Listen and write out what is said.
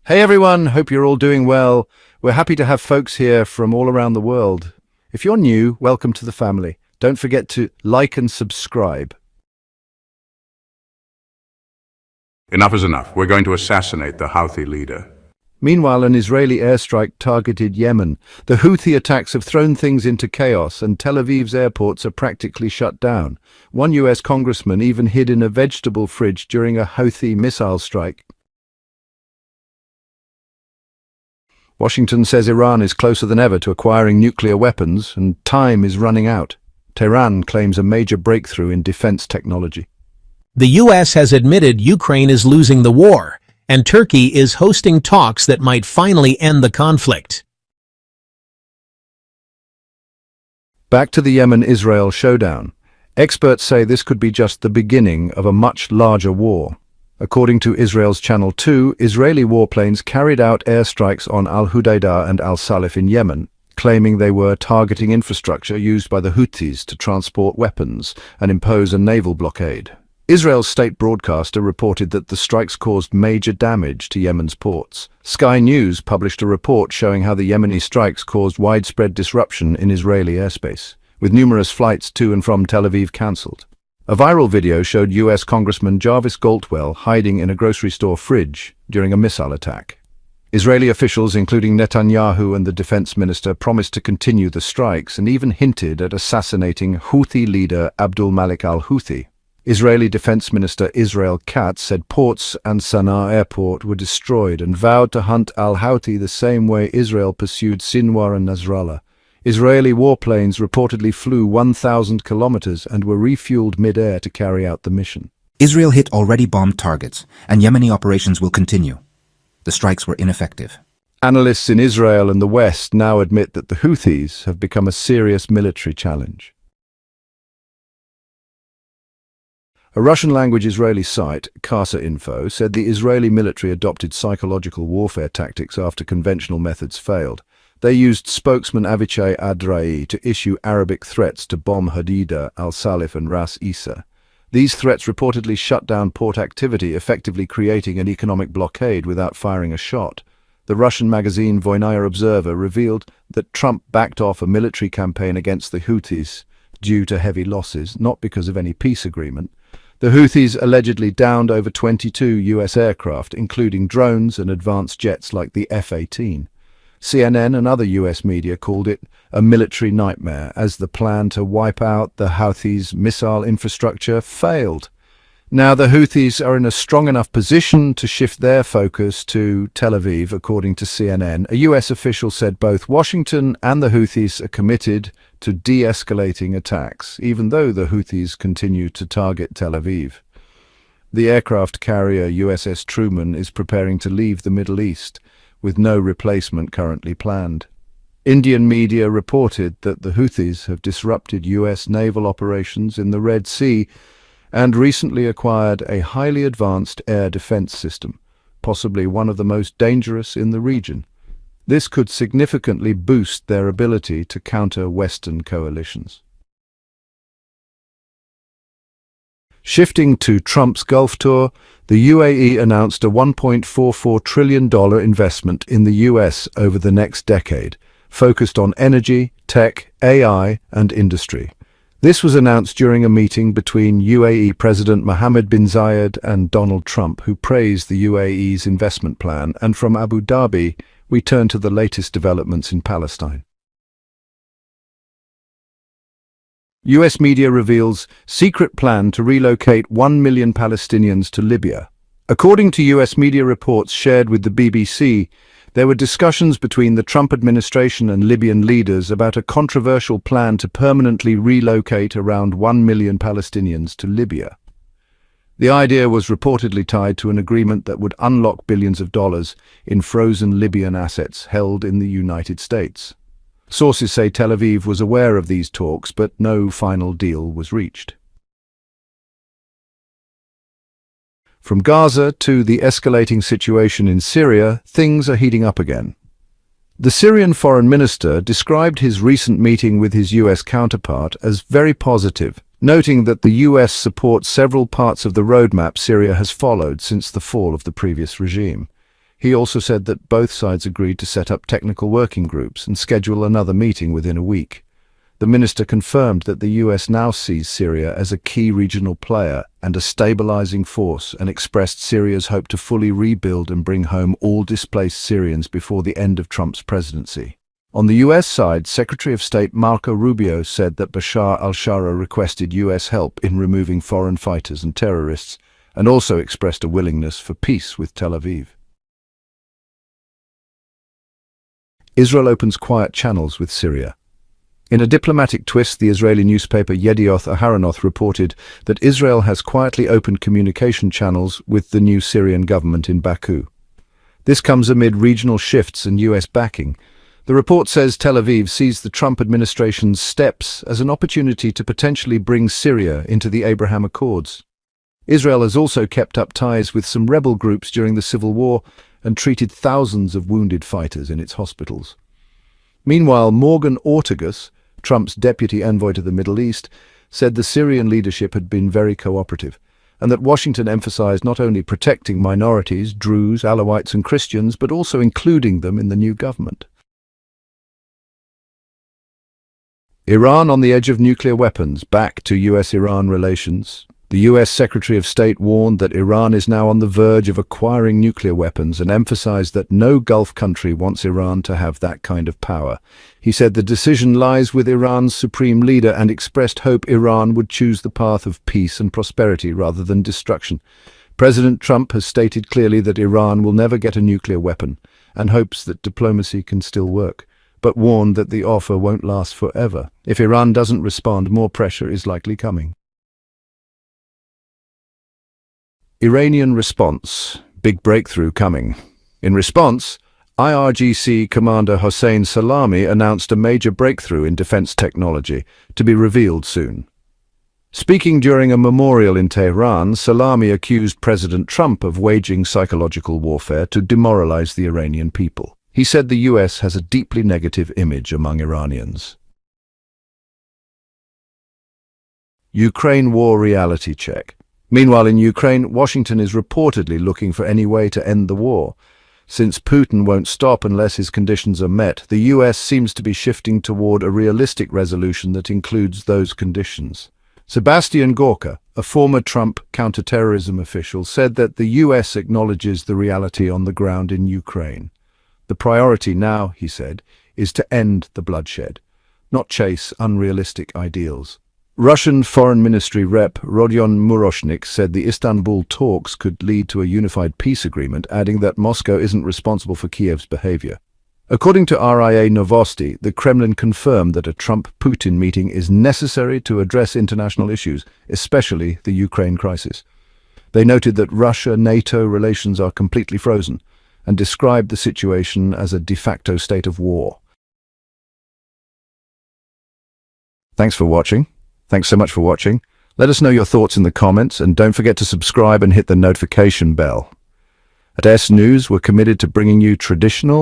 Hey everyone, hope you're all doing well. We're happy to have folks here from all around the world. If you're new, welcome to the family. Don't forget to like and subscribe. Enough is enough. We're going to assassinate the Houthi leader. Meanwhile, an Israeli airstrike targeted Yemen. The Houthi attacks have thrown things into chaos, and Tel Aviv's airports are practically shut down. One US congressman even hid in a vegetable fridge during a Houthi missile strike. Washington says Iran is closer than ever to acquiring nuclear weapons, and time is running out. Tehran claims a major breakthrough in defense technology. The U.S. has admitted Ukraine is losing the war, and Turkey is hosting talks that might finally end the conflict. Back to the Yemen-Israel showdown. Experts say this could be just the beginning of a much larger war. According to Israel's Channel 2, Israeli warplanes carried out airstrikes on Al-Hudaydah and Al-Salif in Yemen, claiming they were targeting infrastructure used by the Houthis to transport weapons and impose a naval blockade. Israel's state broadcaster reported that the strikes caused major damage to Yemen's ports. Sky News published a report showing how the Yemeni strikes caused widespread disruption in Israeli airspace, with numerous flights to and from Tel Aviv cancelled. A viral video showed US Congressman Jarvis Galtwell hiding in a grocery store fridge during a missile attack. Israeli officials, including Netanyahu and the defense minister, promised to continue the strikes and even hinted at assassinating Houthi leader Abdul Malik al-Houthi. Israeli Defense Minister Israel Katz said ports and Sana'a airport were destroyed and vowed to hunt al-Houthi the same way Israel pursued Sinwar and Nasrallah. Israeli warplanes reportedly flew 1,000 kilometers and were refueled mid-air to carry out the mission. Israel hit already bombed targets, and Yemeni operations will continue. The strikes were ineffective. Analysts in Israel and the West now admit that the Houthis have become a serious military challenge. A Russian-language Israeli site, Casa Info, said the Israeli military adopted psychological warfare tactics after conventional methods failed. They used spokesman Avichai Adrai to issue Arabic threats to bomb Hadida, Al-Salif and Ras Isa. These threats reportedly shut down port activity, effectively creating an economic blockade without firing a shot. The Russian magazine Voynaya Observer revealed that Trump backed off a military campaign against the Houthis due to heavy losses, not because of any peace agreement. The Houthis allegedly downed over 22 US aircraft, including drones and advanced jets like the F-18. CNN and other US media called it a military nightmare as the plan to wipe out the Houthis' missile infrastructure failed. Now the Houthis are in a strong enough position to shift their focus to Tel Aviv, according to CNN. A US official said both Washington and the Houthis are committed to de-escalating attacks, even though the Houthis continue to target Tel Aviv. The aircraft carrier USS Truman is preparing to leave the Middle East, with no replacement currently planned. Indian media reported that the Houthis have disrupted US naval operations in the Red Sea and recently acquired a highly advanced air defense system, possibly one of the most dangerous in the region. This could significantly boost their ability to counter Western coalitions. Shifting to Trump's Gulf tour, the UAE announced a $1.44 trillion investment in the US over the next decade, focused on energy, tech, AI, and industry. This was announced during a meeting between UAE President Mohammed bin Zayed and Donald Trump, who praised the UAE's investment plan. And from Abu Dhabi, we turn to the latest developments in Palestine. US media reveals secret plan to relocate 1 million Palestinians to Libya. According to US media reports shared with the BBC, there were discussions between the Trump administration and Libyan leaders about a controversial plan to permanently relocate around 1 million Palestinians to Libya. The idea was reportedly tied to an agreement that would unlock billions of dollars in frozen Libyan assets held in the United States. Sources say Tel Aviv was aware of these talks, but no final deal was reached. From Gaza to the escalating situation in Syria, things are heating up again. The Syrian foreign minister described his recent meeting with his US counterpart as very positive, noting that the US supports several parts of the roadmap Syria has followed since the fall of the previous regime. He also said that both sides agreed to set up technical working groups and schedule another meeting within a week. The minister confirmed that the US now sees Syria as a key regional player and a stabilizing force, and expressed Syria's hope to fully rebuild and bring home all displaced Syrians before the end of Trump's presidency. On the US side, Secretary of State Marco Rubio said that Bashar al-Shara requested US help in removing foreign fighters and terrorists, and also expressed a willingness for peace with Tel Aviv. Israel opens quiet channels with Syria. In a diplomatic twist, the Israeli newspaper Yedioth Aharonoth reported that Israel has quietly opened communication channels with the new Syrian government in Baku. This comes amid regional shifts and US backing. The report says Tel Aviv sees the Trump administration's steps as an opportunity to potentially bring Syria into the Abraham Accords. Israel has also kept up ties with some rebel groups during the civil war and treated thousands of wounded fighters in its hospitals. Meanwhile, Morgan Ortagus, Trump's deputy envoy to the Middle East, said the Syrian leadership had been very cooperative, and that Washington emphasized not only protecting minorities, Druze, Alawites and Christians, but also including them in the new government. Iran on the edge of nuclear weapons, back to US-Iran relations. The US Secretary of State warned that Iran is now on the verge of acquiring nuclear weapons and emphasized that no Gulf country wants Iran to have that kind of power. He said the decision lies with Iran's supreme leader and expressed hope Iran would choose the path of peace and prosperity rather than destruction. President Trump has stated clearly that Iran will never get a nuclear weapon and hopes that diplomacy can still work, but warned that the offer won't last forever. If Iran doesn't respond, more pressure is likely coming. Iranian response. Big breakthrough coming. In response, IRGC Commander Hossein Salami announced a major breakthrough in defense technology, to be revealed soon. Speaking during a memorial in Tehran, Salami accused President Trump of waging psychological warfare to demoralize the Iranian people. He said the US has a deeply negative image among Iranians. Ukraine war reality check. Meanwhile, in Ukraine, Washington is reportedly looking for any way to end the war. Since Putin won't stop unless his conditions are met, the US seems to be shifting toward a realistic resolution that includes those conditions. Sebastian Gorka, a former Trump counterterrorism official, said that the US acknowledges the reality on the ground in Ukraine. The priority now, he said, is to end the bloodshed, not chase unrealistic ideals. Russian Foreign Ministry Rep Rodion Muroshnik said the Istanbul talks could lead to a unified peace agreement, adding that Moscow isn't responsible for Kiev's behavior. According to RIA Novosti, the Kremlin confirmed that a Trump-Putin meeting is necessary to address international issues, especially the Ukraine crisis. They noted that Russia-NATO relations are completely frozen and described the situation as a de facto state of war. Thanks for watching. Thanks so much for watching. Let us know your thoughts in the comments, and don't forget to subscribe and hit the notification bell. At S News, we're committed to bringing you traditional